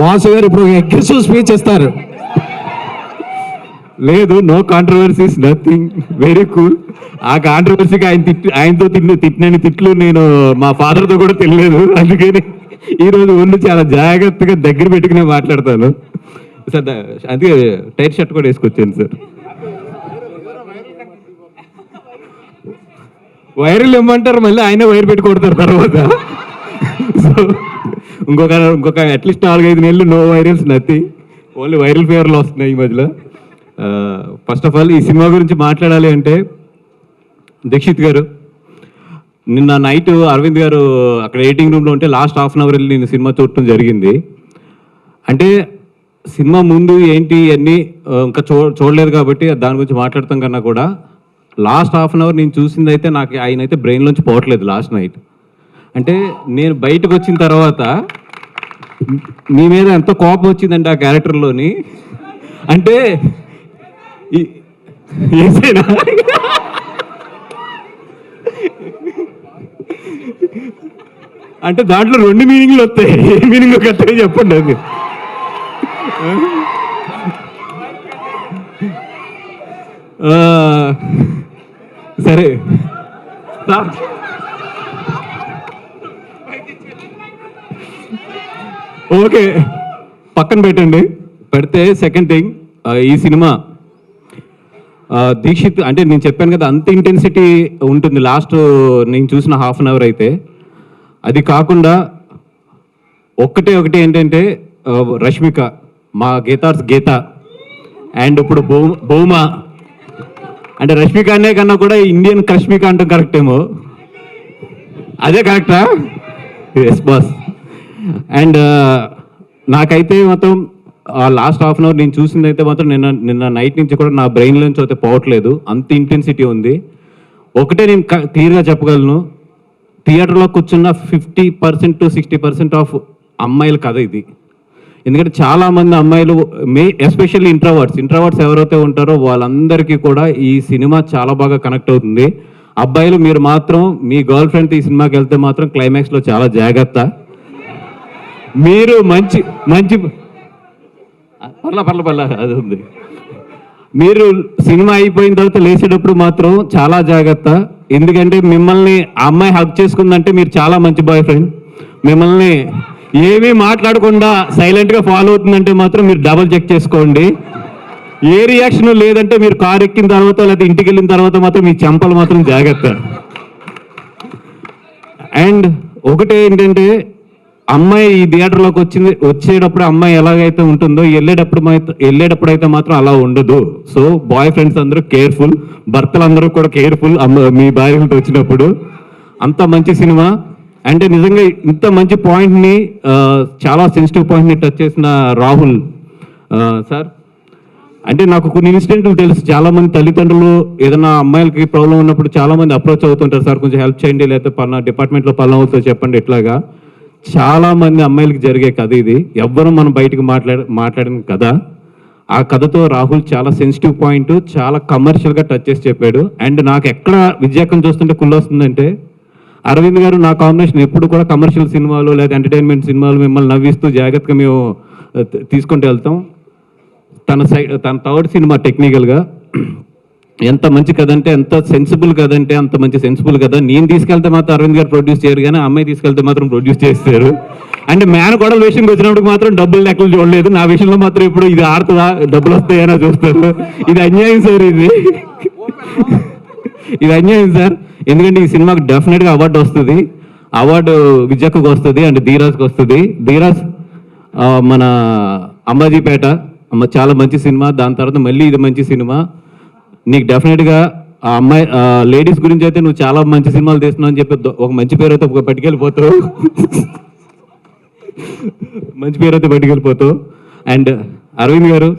వాసు గారు ఇప్పుడు aggressive speech ఇస్తారు. లేదు, no controversies, nothing, very cool. ఆ కాంట్రవర్సీకి ఆయనతో తిట్టినని తిట్లు నేను మా ఫాదర్తో కూడా తెలియలేదు. అందుకని ఈరోజు ఒళ్ళు చాలా జాగ్రత్తగా దగ్గర పెట్టుకుని మాట్లాడతాను సార్. అందుకే టైట్ షర్ట్ కూడా వేసుకొచ్చాను సార్. వైరల్ ఇమ్మంటారు, మళ్ళీ ఆయనే వైర్ పెట్టి కొడతారు తర్వాత. సో ఇంకొక అట్లీస్ట్ 4-5 నెలలు no virals, nothing, only viral ఫీవర్లు వస్తున్నాయి ఈ మధ్యలో. ఫస్ట్ ఆఫ్ ఆల్ ఈ సినిమా గురించి మాట్లాడాలి అంటే, దీక్షిత్ గారు నిన్న నైట్ అరవింద్ గారు అక్కడ ఎడిటింగ్ రూమ్లో ఉంటే లాస్ట్ హాఫ్ అన్ అవర్ వెళ్ళి నేను సినిమా చూడటం జరిగింది. అంటే సినిమా ముందు ఏంటి అన్నీ ఇంకా చూడలేదు కాబట్టి దాని గురించి మాట్లాడతాం కన్నా కూడా లాస్ట్ హాఫ్ అన్ అవర్ నేను చూసింది అయితే నాకు ఆయన అయితే బ్రెయిన్లోంచి పోవట్లేదు లాస్ట్ నైట్. అంటే నేను బయటకు వచ్చిన తర్వాత మీ మీద ఎంతో కోపం వచ్చిందంటే ఆ క్యారెక్టర్లోని. అంటే ఏసైనా అంటే దాంట్లో 2 మీనింగ్లు వస్తాయి. ఏ మీనింగ్ కరెక్ట్గా చెప్పండి అది. సరే ఓకే, పక్కన పెట్టండి. పెడితే సెకండ్ థింగ్, ఈ సినిమా దీక్షిత్ అంటే నేను చెప్పాను కదా అంత ఇంటెన్సిటీ ఉంటుంది లాస్ట్ నేను చూసిన హాఫ్ అన్ అవర్ అయితే. అది కాకుండా ఒకటి ఏంటంటే రష్మిక, మా గీతార్స్ గీత, అండ్ ఇప్పుడు భూమా. అంటే రష్మిక అనే కన్నా కూడా ఇండియన్ రష్మిక అంటాం కరెక్ట్ ఏమో, అదే కరెక్టా? Yes boss. అండ్ నాకైతే మొత్తం లాస్ట్ హాఫ్ అన్ అవర్ నేను చూసింది అయితే మాత్రం నిన్న నైట్ నుంచి కూడా నా బ్రెయిన్ నుంచి అయితే పోవట్లేదు, అంత ఇంటెన్సిటీ ఉంది. ఒకటే నేను క్లియర్గా చెప్పగలను, థియేటర్లో కూర్చున్న 50% to 60% ఆఫ్ అమ్మాయిల కథ ఇది. ఎందుకంటే చాలామంది అమ్మాయిలు ఎస్పెషల్లీ ఇంట్రోవర్ట్స్ ఎవరైతే ఉంటారో వాళ్ళందరికీ కూడా ఈ సినిమా చాలా బాగా కనెక్ట్ అవుతుంది. అబ్బాయిలు మీరు మాత్రం మీ గర్ల్ ఫ్రెండ్తో ఈ సినిమాకి వెళ్తే మాత్రం క్లైమాక్స్లో చాలా జాగ్రత్త. మీరు మంచి పర్ల అది ఉంది. మీరు సినిమా అయిపోయిన తర్వాత లేచేటప్పుడు మాత్రం చాలా జాగ్రత్త. ఎందుకంటే మిమ్మల్ని ఆ అమ్మాయి హక్ చేసుకుందంటే మీరు చాలా మంచి బాయ్ ఫ్రెండ్. మిమ్మల్ని ఏమీ మాట్లాడకుండా సైలెంట్గా ఫాలో అవుతుందంటే మాత్రం మీరు డబుల్ చెక్ చేసుకోండి. ఏ రియాక్షన్ లేదంటే మీరు కారు ఎక్కిన తర్వాత లేకపోతే ఇంటికి వెళ్ళిన తర్వాత మాత్రం మీ చెంపలు మాత్రం జాగ్రత్త. అండ్ ఒకటి ఏంటంటే, అమ్మాయి ఈ థియేటర్లోకి వచ్చేటప్పుడు అమ్మాయి ఎలాగైతే ఉంటుందో వెళ్ళేటప్పుడు అయితే మాత్రం అలా ఉండదు. సో బాయ్ ఫ్రెండ్స్ అందరూ కేర్ఫుల్, భర్తలు అందరూ కూడా కేర్ఫుల్ మీ భార్యలతో వచ్చినప్పుడు. అంత మంచి సినిమా. అంటే నిజంగా ఇంత మంచి పాయింట్ని, చాలా సెన్సిటివ్ పాయింట్ని టచ్ చేసిన రాహుల్ సార్. అంటే నాకు కొన్ని ఇన్సిడెంట్లు తెలుసు, చాలామంది తల్లిదండ్రులు ఏదైనా అమ్మాయిలకి ప్రాబ్లం ఉన్నప్పుడు చాలామంది అప్రోచ్ అవుతుంటారు, సార్ కొంచెం హెల్ప్ చేయండి, లేకపోతే పలానా డిపార్ట్మెంట్లో పలానా అవుతుందో చెప్పండి. ఇట్లాగా చాలామంది అమ్మాయిలకి జరిగే కథ ఇది. ఎవ్వరూ మనం బయటకు మాట్లాడిన కథ. ఆ కథతో రాహుల్ చాలా సెన్సిటివ్ పాయింట్ చాలా కమర్షియల్గా టచ్ చేసి చెప్పాడు. అండ్ నాకు ఎక్కడ విజయకం చూస్తుంటే కుళ్ళొస్తుందంటే, అరవింద్ గారు నా కాంబినేషన్ ఎప్పుడు కూడా కమర్షియల్ సినిమాలు లేదా ఎంటర్టైన్మెంట్ సినిమాలు మిమ్మల్ని నవ్విస్తూ జాగ్రత్తగా మేము తీసుకుంటూ వెళ్తాం. తన థర్డ్ సినిమా టెక్నికల్గా ఎంత మంచి కథ అంటే, ఎంత సెన్సిబుల్ కథ అంటే అంత మంచి సెన్సిబుల్ కథ. నేను తీసుకెళ్తే మాత్రం అరవింద్ గారు ప్రొడ్యూస్ చేయరు, కానీ అమ్మాయి తీసుకెళ్తే మాత్రం ప్రొడ్యూస్ చేస్తారు. అంటే మేనకోడల విషయంకి వచ్చినప్పుడు మాత్రం డబ్బులు లెక్కలు చూడలేదు, నా విషయంలో మాత్రం ఇప్పుడు ఇది ఆడుతుందా డబ్బులు వస్తాయనా చూస్తారు. ఇది అన్యాయం సార్, ఇది అన్యాయం సార్. ఎందుకంటే ఈ సినిమాకి డెఫినెట్గా అవార్డు వస్తుంది. అవార్డు విజయకు వస్తుంది అండ్ ధీరాజ్కి వస్తుంది. ధీరాజ్ మన అంబాజీపేట చాలా మంచి సినిమా, దాని తర్వాత మళ్ళీ ఇది మంచి సినిమా. నీకు డెఫినెట్గా ఆ అమ్మాయి లేడీస్ గురించి అయితే నువ్వు చాలా మంచి సినిమాలు తీస్తున్నావు అని చెప్పి ఒక మంచి పేరు అయితే పట్టుకెళ్ళిపోతావు, మంచి పేరు అయితే పట్టుకెళ్ళిపోతావు. అండ్ అరవింద్ గారు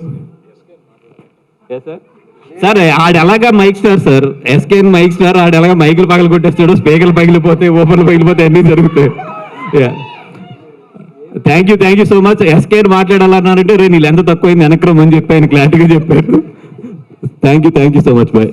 సార్, ఆడ ఎలాగా mic star sir, SKN mic star, ఆడ ఎలాగా మైకులు పగలు కొట్టేస్తాడు, స్పీకర్లు పగిలిపోతాయి, ఓపెన్లు పగిలిపోతాయి, అన్నీ జరుగుతాయి. Thank you so much. SKN మాట్లాడాలన్నారంటే రే నీళ్ళు ఎంత తక్కువైంది వెనక్రమని చెప్పి ఆయన క్లారిటీగా చెప్పారు. Thank you so much bye.